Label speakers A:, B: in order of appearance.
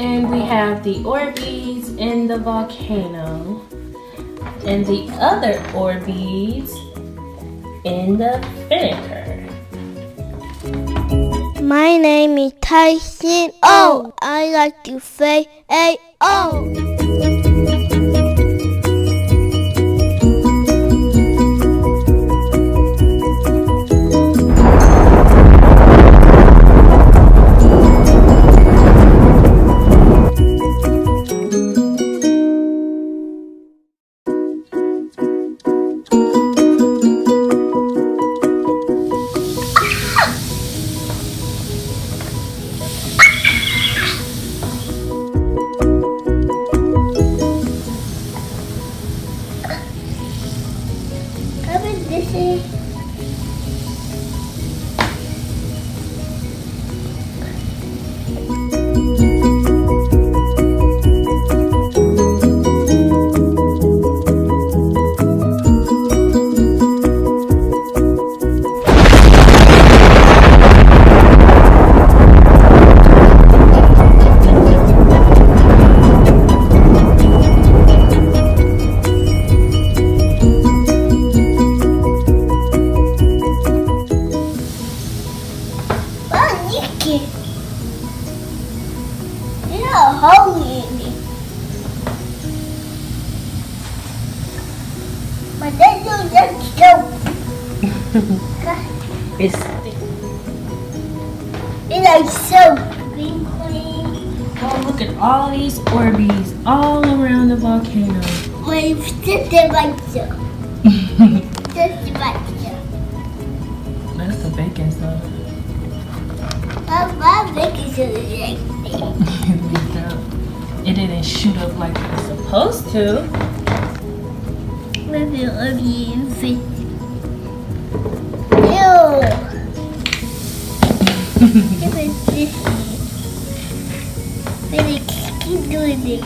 A: And we have the Orbeez in the volcano. And the other Orbeez in the vinegar.
B: My name is Tyson. Oh, I like to say A-O.
C: But they do just soap.
A: It's thick.
C: It's like soap. Green clean.
A: Oh, look at all these Orbeez all around the volcano.
C: Wait, just like so. Just like so.
A: That's the baking soda.
C: My baking soda is like that.
A: It didn't shoot up like it was supposed to.
C: Maybe it'll be infected. Ew. Give it this. Maybe keep doing it.